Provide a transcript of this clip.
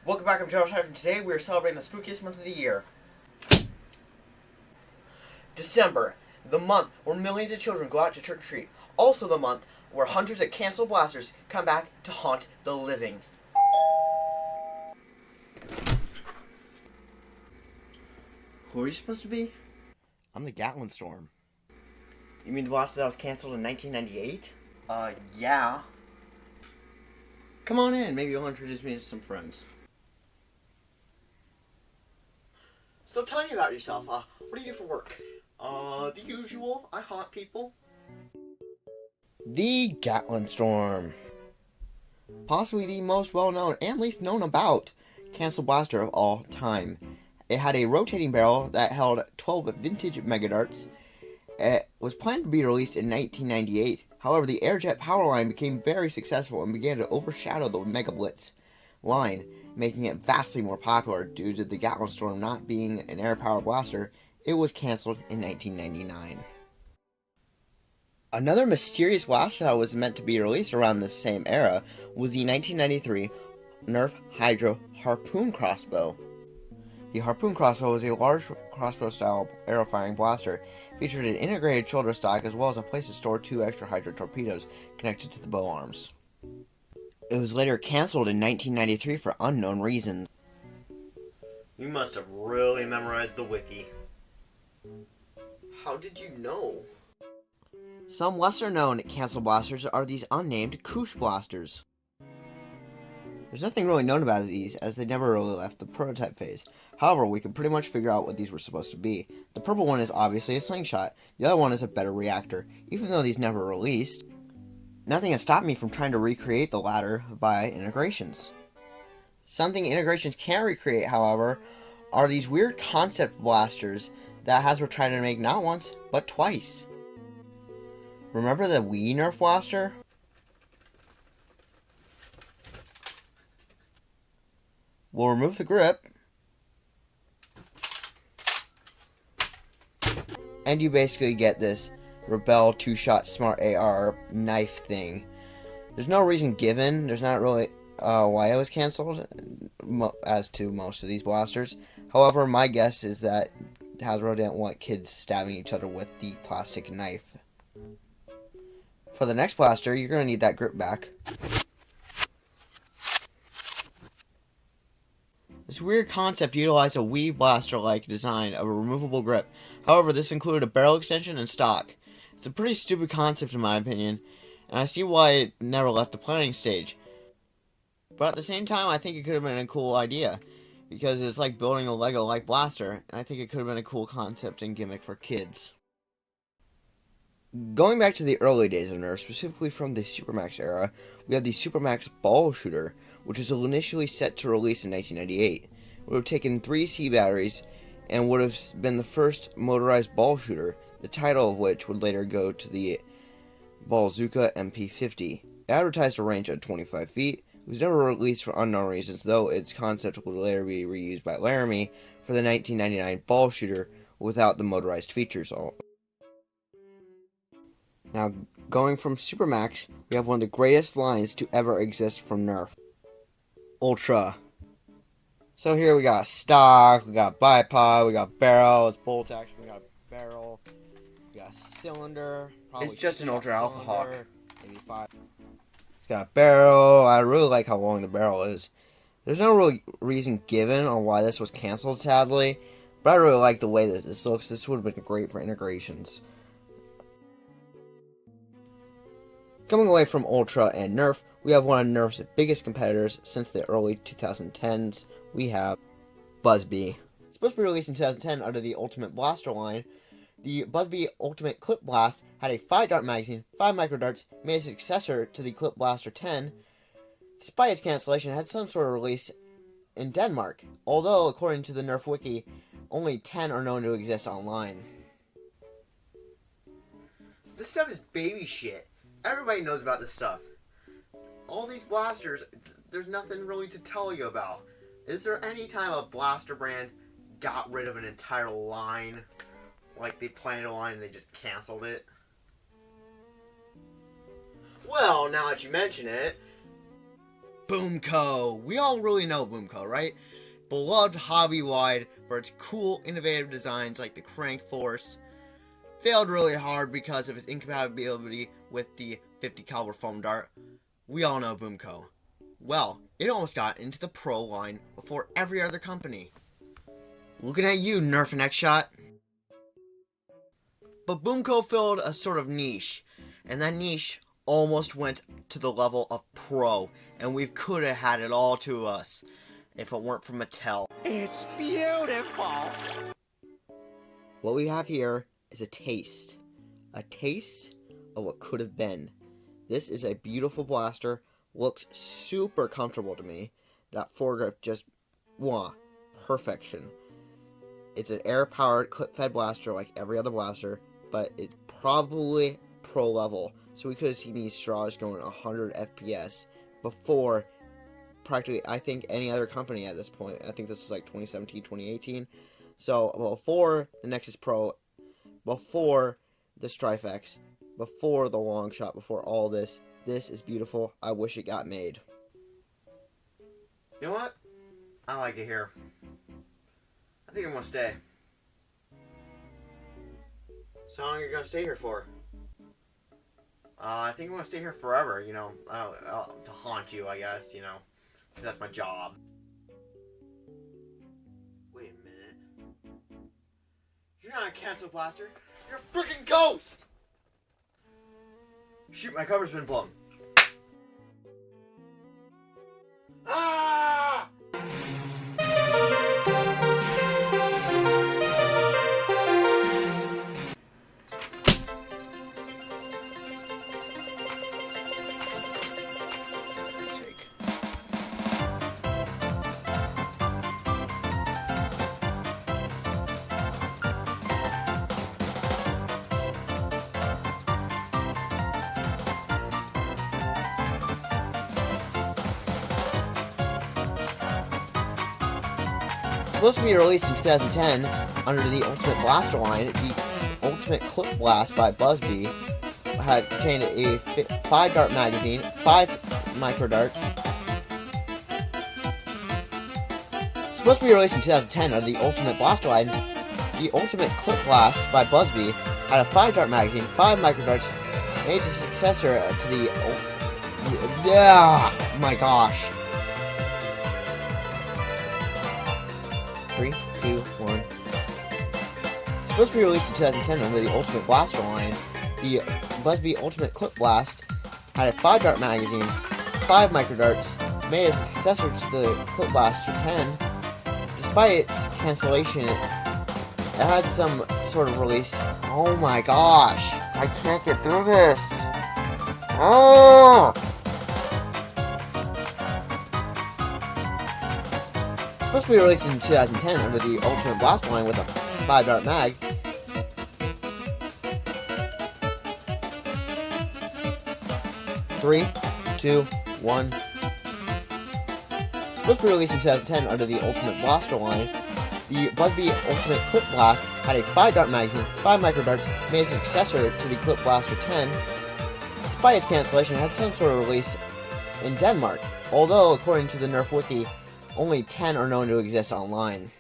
Welcome back, I'm Stryfe, and today we are celebrating the spookiest month of the year. December, the month where millions of children go out to trick-or-treat. Also the month where hunters of canceled blasters come back to haunt the living. Who are you supposed to be? I'm the Gatlin Storm. You mean the blaster that was canceled in 1998? Yeah. Come on in, maybe you'll introduce me to some friends. So tell me about yourself. What do you do for work? The usual. I haunt people. The Gatlin Storm. Possibly the most well-known and least known about cancel blaster of all time. It had a rotating barrel that held 12 vintage mega darts. It was planned to be released in 1998. However, the Airjet power line became very successful and began to overshadow the Mega Blitz line, making it vastly more popular. Due to the Gatlin Storm not being an air-powered blaster, it was canceled in 1999. Another mysterious blaster that was meant to be released around the same era was the 1993 Nerf Hydro Harpoon crossbow. The Harpoon crossbow was a large crossbow-style arrow-firing blaster, featured an integrated shoulder stock as well as a place to store 2 extra Hydro torpedoes connected to the bow arms. It was later canceled in 1993 for unknown reasons. You must have really memorized the wiki. How did you know? Some lesser-known cancel blasters are these unnamed Koosh blasters. There's nothing really known about these, as they never really left the prototype phase. However, we can pretty much figure out what these were supposed to be. The purple one is obviously a slingshot, the other one is a better reactor. Even though these never released, nothing has stopped me from trying to recreate the latter via integrations. Something integrations can recreate, however, are these weird concept blasters that Hasbro tried to make not once, but twice. Remember the Wii Nerf blaster? We'll remove the grip, and you basically get this Rebel 2-shot Smart AR knife thing. There's no reason given. There's not really why it was canceled, as to most of these blasters. However, my guess is that Hasbro didn't want kids stabbing each other with the plastic knife. For the next blaster, you're going to need that grip back. This weird concept utilized a Wii blaster-like design of a removable grip. However, this included a barrel extension and stock. It's a pretty stupid concept in my opinion, and I see why it never left the planning stage. But at the same time, I think it could have been a cool idea, because it's like building a Lego-like blaster, and I think it could have been a cool concept and gimmick for kids. Going back to the early days of Nerf, specifically from the Supermax era, we have the Supermax Ball Shooter, which was initially set to release in 1998. It would have taken 3 C batteries and would have been the first motorized ball shooter, the title of which would later go to the Ballzooka MP50. It advertised a range of 25 feet. It was never released for unknown reasons, though its concept would later be reused by Laramie for the 1999 ball shooter without the motorized features. Now, going from Supermax, we have one of the greatest lines to ever exist from Nerf. Ultra. So here we got stock, we got bipod, we got barrel, it's bolt action, we got barrel, we got cylinder. It's just an Ultra Alpha Hawk. Maybe 5. It's got a barrel. I really like how long the barrel is. There's no real reason given on why this was canceled, sadly, but I really like the way that this looks. This would have been great for integrations. Coming away from Ultra and Nerf, we have one of Nerf's biggest competitors since the early 2010s. We have Buzzbee. It's supposed to be released in 2010 under the Ultimate Blaster line. The Buzzbee Ultimate Clip Blast had a 5-dart magazine, 5 micro darts, made a successor to the Clip Blaster 10. Despite its cancellation, it had some sort of release in Denmark, although according to the Nerf wiki, only 10 are known to exist online. This stuff is baby shit. Everybody knows about this stuff. All these blasters, there's nothing really to tell you about. Is there any time a blaster brand got rid of an entire line? Like they planned a line and they just canceled it? Well, now that you mention it, Boomco. We all really know Boomco, right? Beloved hobby-wide for its cool, innovative designs like the Crank Force. Failed really hard because of its incompatibility with the 50 caliber foam dart. We all know Boomco. Well, it almost got into the pro line before every other company. Looking at you, Nerf and X-Shot. But Boomco filled a sort of niche, and that niche almost went to the level of pro, and we could have had it all to us if it weren't for Mattel. It's beautiful! What we have here is a taste of what could have been. This is a beautiful blaster, looks super comfortable to me. That foregrip just, perfection. It's an air-powered, clip-fed blaster like every other blaster, but it's probably pro level. So we could have seen these straws going 100 FPS before practically, I think, any other company at this point. I think this was like 2017, 2018. So before the Nexus Pro, before the Stryfe X, before the long shot, before all this is beautiful. I wish it got made. You know what? I like it here. I think I'm gonna stay. So how long are you gonna stay here for? I think I'm gonna stay here forever, you know, to haunt you, I guess, you know, because that's my job. Wait a minute. You're not a cancel blaster. You're a freaking ghost! Shoot, my cover's been blown. Ah! Supposed to be released in 2010 under the Ultimate Blaster line, the Ultimate Clip Blast by Busby had contained a 5-dart magazine, 5 micro darts. Supposed to be released in 2010 under the Ultimate Blaster line, the Ultimate Clip Blast by Busby had a 5-dart magazine, 5 micro darts, made a successor to the my gosh. 3, 2, 1. Supposed to be released in 2010 under the Ultimate Blaster line, the Busby Ultimate Clip Blast had a 5-dart magazine, 5 micro darts, made a successor to the Clip Blaster 10. Despite its cancellation, it had some sort of release. Oh my gosh! I can't get through this! Oh! Supposed to be released in 2010 under the Ultimate Blaster line with a 5-dart mag. Three, 2, 1. Supposed to be released in 2010 under the Ultimate Blaster line, the Busby Ultimate Clip Blast had a 5-dart magazine, 5 micro darts, made a successor to the Clip Blaster 10. Despite its cancellation, it had some sort of release in Denmark, although according to the Nerf Wiki, only 10 are known to exist online.